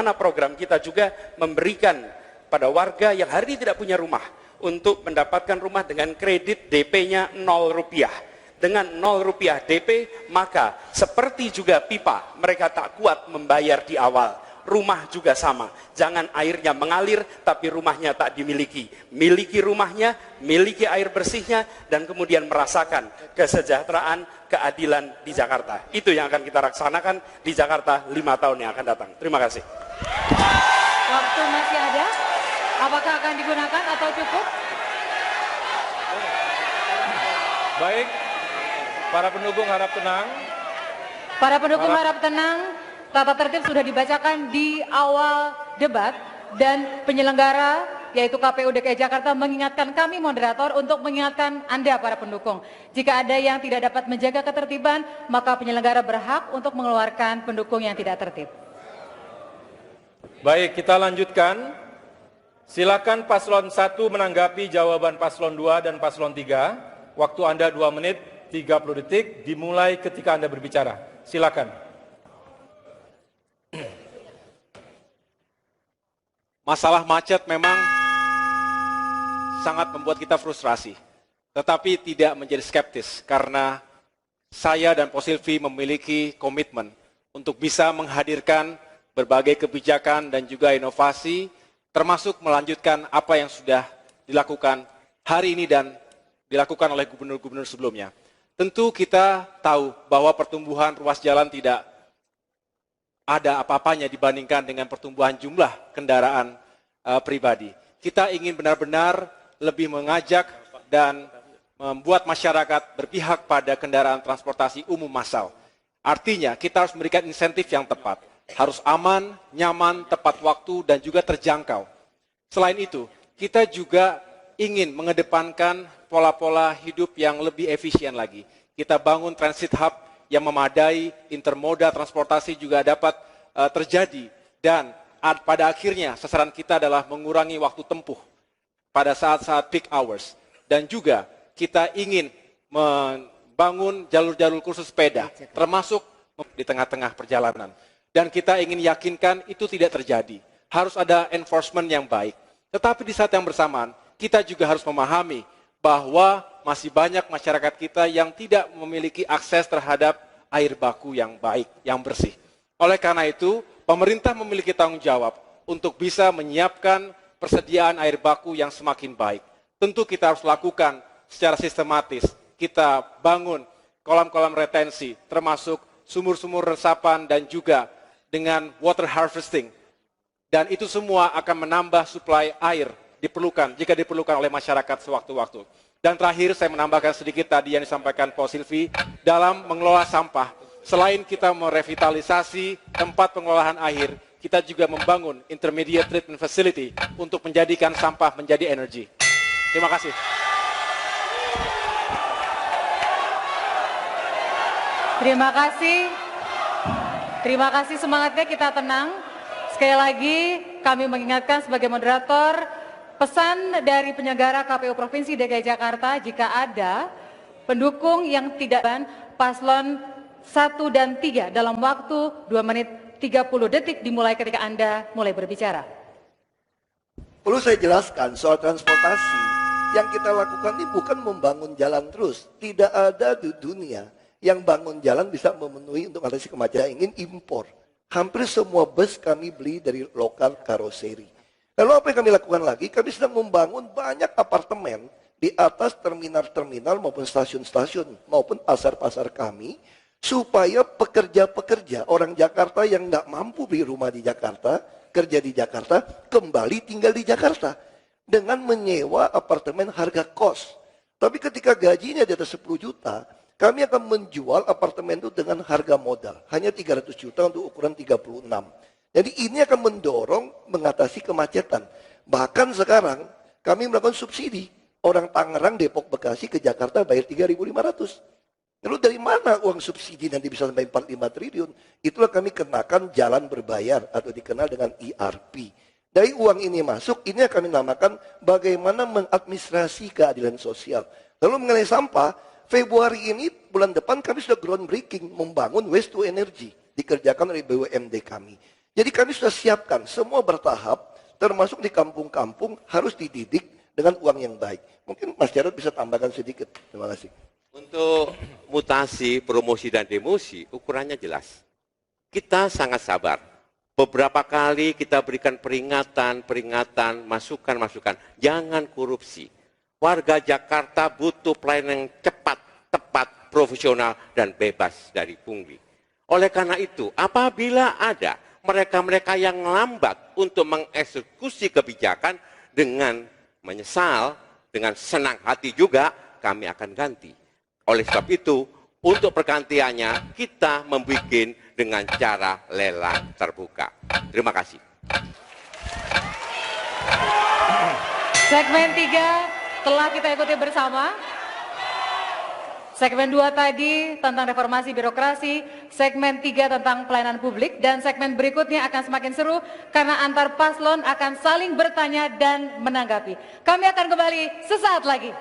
Mana program kita juga memberikan pada warga yang hari ini tidak punya rumah untuk mendapatkan rumah dengan kredit DP-nya 0 rupiah. Dengan 0 rupiah DP, maka seperti juga pipa, mereka tak kuat membayar di awal. Rumah juga sama, jangan airnya mengalir tapi rumahnya tak dimiliki. Miliki rumahnya, miliki air bersihnya, dan kemudian merasakan kesejahteraan, keadilan di Jakarta. Itu yang akan kita laksanakan di Jakarta 5 tahun yang akan datang. Terima kasih. Waktu masih ada, apakah akan digunakan atau cukup? Baik, para pendukung harap tenang. Para pendukung harap tenang. Tata tertib sudah dibacakan di awal debat dan penyelenggara yaitu KPU DKI Jakarta mengingatkan kami moderator untuk mengingatkan Anda para pendukung. Jika ada yang tidak dapat menjaga ketertiban, maka penyelenggara berhak untuk mengeluarkan pendukung yang tidak tertib. Baik, kita lanjutkan. Silakan paslon 1 menanggapi jawaban paslon 2 dan paslon 3. Waktu Anda 2 menit 30 detik dimulai ketika Anda berbicara. Silakan. Masalah macet memang sangat membuat kita frustrasi, tetapi tidak menjadi skeptis karena saya dan Pak Silvi memiliki komitmen untuk bisa menghadirkan berbagai kebijakan dan juga inovasi, termasuk melanjutkan apa yang sudah dilakukan hari ini dan dilakukan oleh gubernur-gubernur sebelumnya. Tentu kita tahu bahwa pertumbuhan ruas jalan tidak ada apa-apanya dibandingkan dengan pertumbuhan jumlah kendaraan pribadi. Kita ingin benar-benar lebih mengajak dan membuat masyarakat berpihak pada kendaraan transportasi umum massal. Artinya kita harus memberikan insentif yang tepat. Harus aman, nyaman, tepat waktu, dan juga terjangkau. Selain itu, kita juga ingin mengedepankan pola-pola hidup yang lebih efisien lagi. Kita bangun transit hub yang memadai, intermoda transportasi juga dapat terjadi, dan pada akhirnya sasaran kita adalah mengurangi waktu tempuh pada saat-saat peak hours. Dan juga kita ingin membangun jalur-jalur khusus sepeda, termasuk di tengah-tengah perjalanan. Dan kita ingin yakinkan itu tidak terjadi. Harus ada enforcement yang baik. Tetapi di saat yang bersamaan, kita juga harus memahami bahwa masih banyak masyarakat kita yang tidak memiliki akses terhadap air baku yang baik, yang bersih. Oleh karena itu, pemerintah memiliki tanggung jawab untuk bisa menyiapkan persediaan air baku yang semakin baik. Tentu kita harus lakukan secara sistematis. Kita bangun kolam-kolam retensi, termasuk sumur-sumur resapan dan juga dengan water harvesting. Dan itu semua akan menambah suplai air jika diperlukan oleh masyarakat sewaktu-waktu. Dan terakhir saya menambahkan sedikit tadi yang disampaikan Pak Silvi dalam mengelola sampah. Selain kita merevitalisasi tempat pengolahan air, kita juga membangun intermediate treatment facility untuk menjadikan sampah menjadi energi. Terima kasih. Terima kasih. Terima kasih, semangatnya, kita tenang. Sekali lagi kami mengingatkan sebagai moderator, pesan dari penyelenggara KPU Provinsi DKI Jakarta, jika ada pendukung yang tidak paslon 1 dan 3 dalam waktu 2 menit 30 detik dimulai ketika Anda mulai berbicara. Perlu saya jelaskan soal transportasi. Yang kita lakukan ini bukan membangun jalan terus. Tidak ada di dunia yang bangun jalan bisa memenuhi untuk mengatasi kemacetan, ingin impor. Hampir semua bus kami beli dari lokal karoseri. Lalu apa yang kami lakukan lagi? Kami sedang membangun banyak apartemen di atas terminal-terminal maupun stasiun-stasiun maupun pasar-pasar kami, supaya pekerja-pekerja orang Jakarta yang nggak mampu beli rumah di Jakarta, kerja di Jakarta, kembali tinggal di Jakarta dengan menyewa apartemen harga kos. Tapi ketika gajinya di atas 10 juta, kami akan menjual apartemen itu dengan harga modal. Hanya 300 juta untuk ukuran 36. Jadi ini akan mendorong mengatasi kemacetan. Bahkan sekarang kami melakukan subsidi. Orang Tangerang, Depok, Bekasi ke Jakarta bayar 3.500. Lalu dari mana uang subsidi nanti bisa sampai 45 triliun? Itulah kami kenakan jalan berbayar atau dikenal dengan ERP. Dari uang ini masuk, ini yang kami namakan bagaimana mengadministrasi keadilan sosial. Lalu mengenai sampah, Februari ini, bulan depan kami sudah groundbreaking membangun waste to energy. Dikerjakan oleh BUMD kami. Jadi kami sudah siapkan semua bertahap, termasuk di kampung-kampung harus dididik dengan uang yang baik. Mungkin Mas Jarod bisa tambahkan sedikit. Terima kasih. Untuk mutasi, promosi, dan demosi, ukurannya jelas. Kita sangat sabar. Beberapa kali kita berikan peringatan, masukan. Jangan korupsi. Warga Jakarta butuh pelayanan yang cepat, tepat, profesional, dan bebas dari pungli. Oleh karena itu, apabila ada mereka-mereka yang lambat untuk mengeksekusi kebijakan dengan menyesal, dengan senang hati juga, kami akan ganti. Oleh sebab itu, untuk pergantiannya kita membuat dengan cara lelang terbuka. Terima kasih. Segmen 3 telah kita ikuti bersama. Segmen 2 tadi tentang reformasi birokrasi, segmen 3 tentang pelayanan publik, dan segmen berikutnya akan semakin seru karena antar paslon akan saling bertanya dan menanggapi. Kami akan kembali sesaat lagi.